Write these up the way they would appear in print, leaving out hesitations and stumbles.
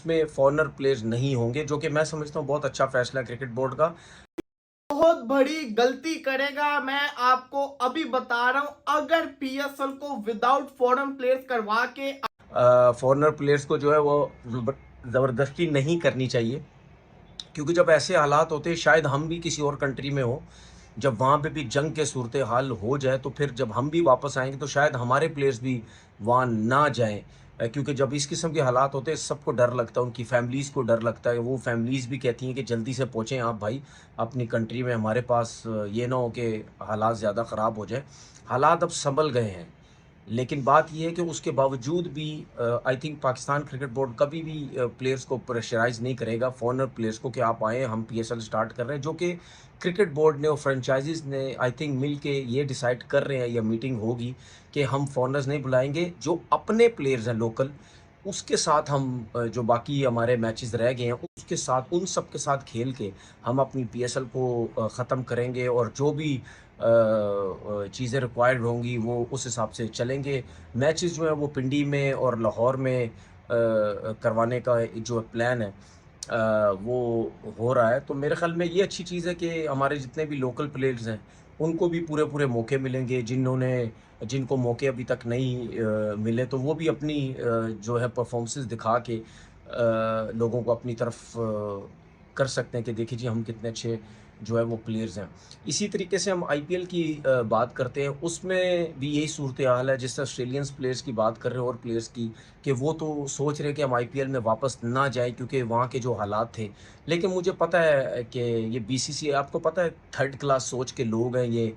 उसमें foreigner players नहीं होंगे, जो कि मैं समझता हूँ बहुत अच्छा फैसला है क्रिकेट बोर्ड का। बहुत बड़ी गलती करेगा, मैं आपको अभी बता रहा हूं। अगर पीएसएल को विदाउट फॉरेन प्लेयर्स करवा के फॉरेनर प्लेयर्स को जो है वो ज़बरदस्ती नहीं करनी चाहिए, क्योंकि जब ऐसे हालात होते हैं, शायद हम भी किसी और कंट्री में हो, जब वहाँ पे भी जंग के सूरत हाल हो जाए, तो फिर जब हम भी वापस आएंगे तो शायद हमारे प्लेयर्स भी वहाँ ना जाएं। क्योंकि जब इस किस्म के हालात होते हैं, सबको डर लगता है, उनकी फैमिलीज़ को डर लगता है, वो फैमिलीज़ भी कहती हैं कि जल्दी से पहुँचें आप भाई अपनी कंट्री में, हमारे पास ये ना हो कि हालात ज़्यादा ख़राब हो जाए। हालात अब संभल गए हैं, लेकिन बात ये है कि उसके बावजूद भी I think Pakistan cricket board कभी भी प्लेयर्स को प्रेशराइज नहीं करेगा, फॉरेनर प्लेयर्स को, कि आप आए, हम पीएसएल स्टार्ट कर रहे हैं, जो कि क्रिकेट बोर्ड ने और फ्रेंचाइजीज ने आई थिंक मिल के ये डिसाइड कर रहे हैं, या मीटिंग होगी कि हम फॉरेनर्स नहीं बुलाएंगे, जो अपने प्लेयर्स हैं लोकल, उसके साथ हम जो बाकी हमारे मैचेस रह गए हैं उसके साथ, उन सब के साथ खेल के हम अपनी पीएसएल को ख़त्म करेंगे, और जो भी चीज़ें रिक्वायर्ड होंगी वो उस हिसाब से चलेंगे। मैचेस जो है वो पिंडी में और लाहौर में करवाने का जो प्लान है वो हो रहा है। तो मेरे ख़्याल में ये अच्छी चीज़ है कि हमारे जितने भी लोकल प्लेयर्स हैं उनको भी पूरे-पूरे मौके मिलेंगे, जिनको मौके अभी तक नहीं मिले, तो वो भी अपनी जो है परफ़ॉर्मेंसेस दिखा के लोगों को अपनी तरफ कर सकते हैं कि देखिए जी हम कितने अच्छे जो है वो प्लेयर्स हैं। इसी तरीके से हम आईपीएल की बात करते हैं, उसमें भी यही सूरत-ए-हाल है, जिससे ऑस्ट्रेलियंस प्लेयर्स की बात कर रहे हैं और प्लेयर्स की, कि वो तो सोच रहे हैं कि हम आईपीएल में वापस ना जाएँ क्योंकि वहाँ के जो हालात थे। लेकिन मुझे पता है कि ये बीसीसीआई, आपको पता है, थर्ड क्लास सोच के लोग हैं ये,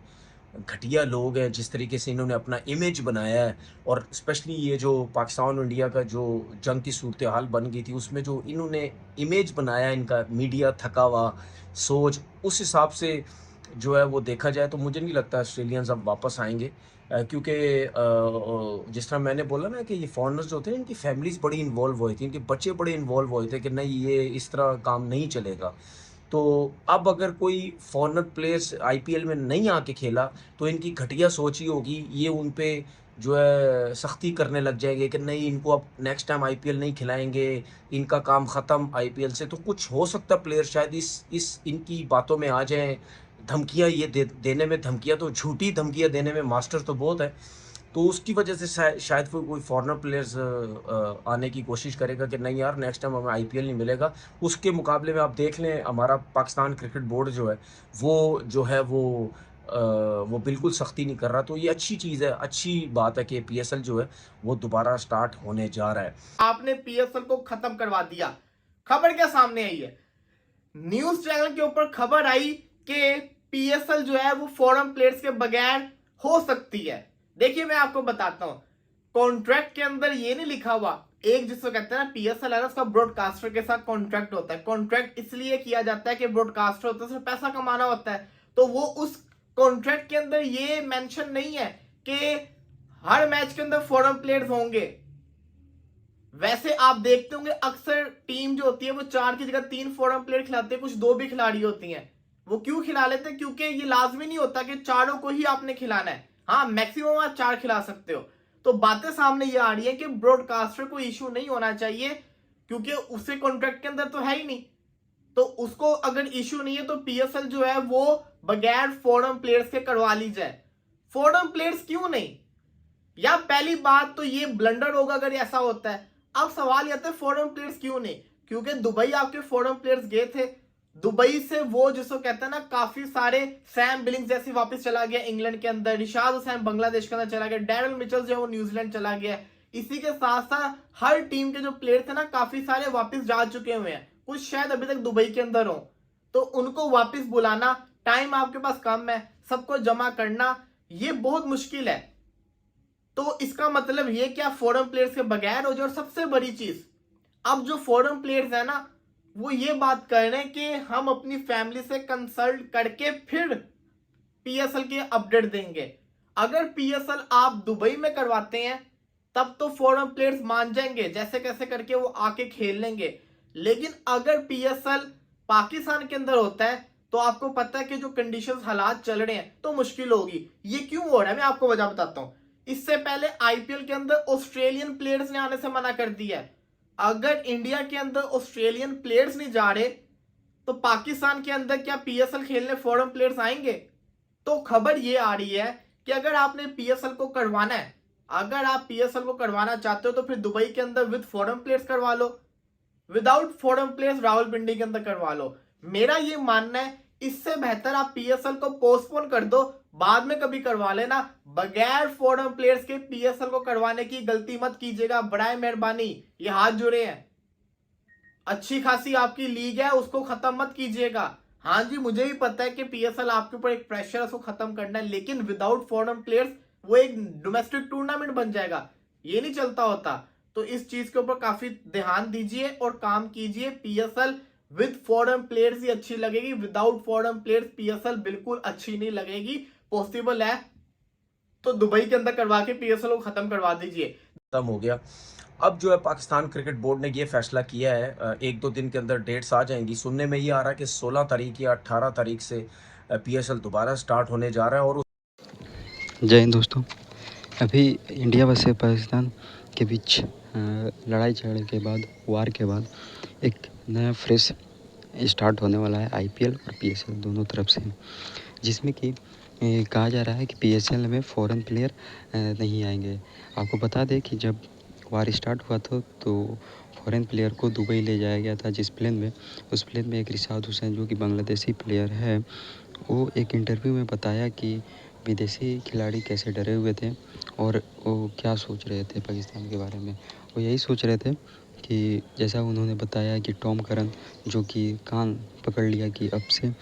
घटिया लोग हैं, जिस तरीके से इन्होंने अपना इमेज बनाया है, और स्पेशली ये जो पाकिस्तान और इंडिया का जो जंग की सूरत हाल बन गई थी, उसमें जो इन्होंने इमेज बनाया, इनका मीडिया थका हुआ सोच, उस हिसाब से जो है वो देखा जाए तो मुझे नहीं लगता ऑस्ट्रेलियंस अब वापस आएंगे। क्योंकि जिस तरह मैंने बोला ना कि ये फॉरेनर्स जो थे, इनकी फैमिलीज बड़ी इन्वॉल्व हुई थी, इनके बच्चे बड़े इन्वॉल्व हुए थे कि नहीं ये इस तरह काम नहीं चलेगा। तो अब अगर कोई फॉरेनर प्लेयर्स आईपीएल में नहीं आके खेला, तो इनकी घटिया सोच ही होगी, ये उन पे जो है सख्ती करने लग जाएंगे कि नहीं इनको अब नेक्स्ट टाइम आईपीएल नहीं खिलाएंगे, इनका काम ख़त्म आईपीएल से। तो कुछ हो सकता है प्लेयर शायद इस इनकी बातों में आ जाएं, धमकियां ये देने में, धमकियां तो झूठी धमकियां देने में मास्टर तो बहुत है। तो उसकी वजह से शायद कोई फॉरेनर प्लेयर्स आने की कोशिश करेगा कि नहीं यार नेक्स्ट टाइम हमें आईपीएल नहीं मिलेगा। उसके मुकाबले में आप देख लें, हमारा पाकिस्तान क्रिकेट बोर्ड जो है वो जो है वो बिल्कुल सख्ती नहीं कर रहा। तो ये अच्छी चीज़ है, अच्छी बात है कि पीएसएल जो है वो दोबारा स्टार्ट होने जा रहा है। आपने पीएसएल को खत्म करवा दिया। खबर क्या सामने आई है, न्यूज चैनल के ऊपर खबर आई कि पीएसएल जो है वो फॉरेन प्लेयर्स के बगैर हो सकती है। देखिए मैं आपको बताता हूं, कॉन्ट्रैक्ट के अंदर ये नहीं लिखा हुआ, एक जिसको कहते हैं ना पीएसएल है ना, उसका ब्रॉडकास्टर के साथ कॉन्ट्रैक्ट होता है। कॉन्ट्रैक्ट इसलिए किया जाता है कि ब्रॉडकास्टर होता है, उसमें पैसा कमाना होता है। तो वो उस कॉन्ट्रैक्ट के अंदर ये मेंशन नहीं है कि हर मैच के अंदर फॉरेन प्लेयर्स होंगे। वैसे आप देखते होंगे अक्सर टीम जो होती है वो 4 की जगह 3 फॉरेन प्लेयर खिलाते हैं, कुछ 2 भी खिलाड़ी होती हैं। वो क्यों खिला लेते हैं? क्योंकि ये लाजमी नहीं होता कि चारों को ही आपने खिलाना है। हाँ, मैक्सिमम आप 4 खिला सकते हो। तो बातें सामने ये आ रही है कि ब्रॉडकास्टर को इशू नहीं होना चाहिए, क्योंकि उसके कॉन्ट्रैक्ट के अंदर तो है ही नहीं। तो उसको अगर इशू नहीं है तो पीएसएल जो है वो बगैर फॉरेन प्लेयर्स के करवा ली जाए। फॉरेन प्लेयर्स क्यों नहीं? या पहली बात तो ये ब्लंडर होगा अगर ऐसा होता है। अब सवाल ये आता है फॉरेन प्लेयर्स क्यों नहीं? क्योंकि दुबई आपके फॉरेन प्लेयर्स गए थे, दुबई से वो जिसको कहते हैं ना, काफी सारे, सैम बिलिंग्स जैसे वापस चला गया इंग्लैंड के अंदर, रिशाद हुसैन बांग्लादेश के अंदर चला गया, डैरल मिचेल जो है वो न्यूजीलैंड चला गया। इसी के साथ साथ हर टीम के जो प्लेयर थे ना, काफी सारे वापस जा चुके हुए हैं, कुछ शायद अभी तक दुबई के अंदर हो। तो उनको वापस बुलाना, टाइम आपके पास कम है, सबको जमा करना ये बहुत मुश्किल है। तो इसका मतलब ये क्या फॉरेन प्लेयर्स के बगैर हो जाए? और सबसे बड़ी चीज, अब जो फॉरेन प्लेयर्स है ना, वो ये बात कर रहे हैं कि हम अपनी फैमिली से कंसल्ट करके फिर पीएसएल के अपडेट देंगे। अगर पीएसएल आप दुबई में करवाते हैं तब तो फॉरेन प्लेयर्स मान जाएंगे, जैसे कैसे करके वो आके खेल लेंगे। लेकिन अगर पीएसएल पाकिस्तान के अंदर होता है तो आपको पता है कि जो कंडीशंस, हालात चल रहे हैं, तो मुश्किल होगी। ये क्यों हो रहा है मैं आपको वजह बताता हूं। इससे पहले आईपीएल के अंदर ऑस्ट्रेलियन प्लेयर्स ने आने से मना कर दिया है। अगर इंडिया के अंदर ऑस्ट्रेलियन प्लेयर्स नहीं जा रहे तो पाकिस्तान के अंदर क्या पीएसएल खेलने फॉरेन प्लेयर्स आएंगे? तो खबर ये आ रही है कि अगर आपने पीएसएल को करवाना है, अगर आप पीएसएल को करवाना चाहते हो तो फिर दुबई के अंदर विद फॉरेन प्लेयर्स करवा लो, विदाउट फॉरेन प्लेयर्स रावलपिंडी के अंदर करवा लो। मेरा ये मानना है इससे बेहतर आप पीएसएल को पोस्टपोन कर दो, बाद में कभी करवा लेना। बगैर फॉरेन प्लेयर्स के पीएसएल को करवाने की गलती मत कीजिएगा, बड़ाए मेहरबानी, ये हाथ जोड़े हैं। अच्छी खासी आपकी लीग है, उसको खत्म मत कीजिएगा। हाँ जी, मुझे भी पता है कि पीएसएल आपके ऊपर एक प्रेशर है, उसको खत्म करना है, लेकिन विदाउट फॉरेन प्लेयर्स वो एक डोमेस्टिक टूर्नामेंट बन जाएगा, ये नहीं चलता होता। तो इस चीज के ऊपर काफी ध्यान दीजिए और काम कीजिए। पीएसएल विद फॉरेन प्लेयर्स ही अच्छी लगेगी, विदाउट फॉरेन प्लेयर्स पीएसएल बिल्कुल अच्छी नहीं लगेगी। पॉसिबल है तो दुबई के अंदर करवा के पीएसएल को खत्म करवा दीजिए। खत्म हो गया। अब जो है पाकिस्तान क्रिकेट बोर्ड ने ये फैसला किया है, एक दो दिन के अंदर डेट्स आ जाएंगी। सुनने में ये आ रहा है कि 16 तारीख या 18 तारीख से पीएसएल दोबारा स्टार्ट होने जा रहा है। और जय हिंद दोस्तों। अभी इंडिया वर्सेस पाकिस्तान के बीच लड़ाई झगड़े के बाद, वार के बाद एक नया फ्रेश स्टार्ट होने वाला है आईपीएल और पीएसएल दोनों तरफ से, जिसमें कि कहा जा रहा है कि पीएसएल में फ़ॉरेन प्लेयर नहीं आएंगे। आपको बता दें कि जब वार स्टार्ट हुआ था तो फ़ॉरेन प्लेयर को दुबई ले जाया गया था, जिस प्लेन में, उस प्लेन में एक रिशाद हुसैन जो कि बांग्लादेशी प्लेयर है, वो एक इंटरव्यू में बताया कि विदेशी खिलाड़ी कैसे डरे हुए थे और वो क्या सोच रहे थे पाकिस्तान के बारे में। वो यही सोच रहे थे कि जैसा उन्होंने बताया कि टॉम करन जो कि कान पकड़ लिया कि अब से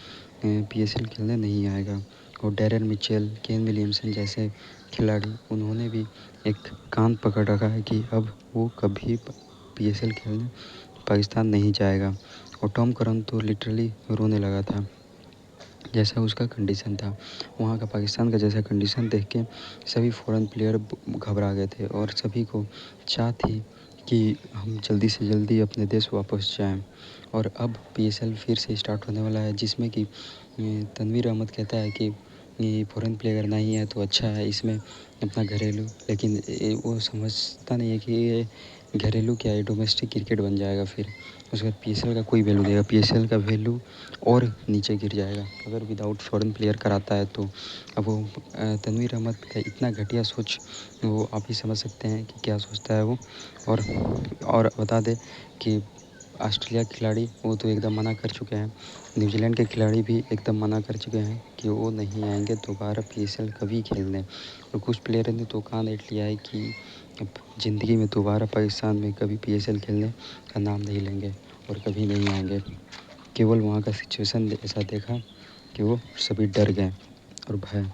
पीएसएल खेलने नहीं आएगा, और डैरेन मिचेल, केन विलियमसन जैसे खिलाड़ी, उन्होंने भी एक कान पकड़ रखा है कि अब वो कभी पीएसएल खेलने पाकिस्तान नहीं जाएगा। और टॉम करन तो लिटरली रोने लगा था जैसा उसका कंडीशन था। वहाँ का पाकिस्तान का जैसा कंडीशन देख के सभी फ़ॉरेन प्लेयर घबरा गए थे और सभी को चाह थी कि हम जल्दी से जल्दी अपने देश वापस जाएं। और अब पीएसएल फिर से स्टार्ट होने वाला है, जिसमें कि तनवीर अहमद कहता है कि ये फ़ॉरेन प्लेयर नहीं है तो अच्छा है, इसमें अपना घरेलू, लेकिन वो समझता नहीं है कि ये घरेलू क्या है, डोमेस्टिक क्रिकेट बन जाएगा। फिर उसके बाद पीएसएल का कोई वैल्यू देगा, पीएसएल का वैल्यू और नीचे गिर जाएगा अगर विदाउट फॉरेन प्लेयर कराता है तो। अब वो तनवीर अहमद का इतना घटिया सोच, वो आप ही समझ सकते हैं कि क्या सोचता है वो। और बता दें कि ऑस्ट्रेलिया के खिलाड़ी वो तो एकदम मना कर चुके हैं, न्यूजीलैंड के खिलाड़ी भी एकदम मना कर चुके हैं कि वो नहीं आएंगे दोबारा पीएसएल कभी खेलने। और कुछ प्लेयर ने तो कान ऐंठ लिया है कि अब ज़िंदगी में दोबारा पाकिस्तान में कभी पीएसएल खेलने का नाम नहीं लेंगे और कभी नहीं आएंगे। केवल वहाँ का सिचुएशन ऐसा देखा कि वो सभी डर गए और भय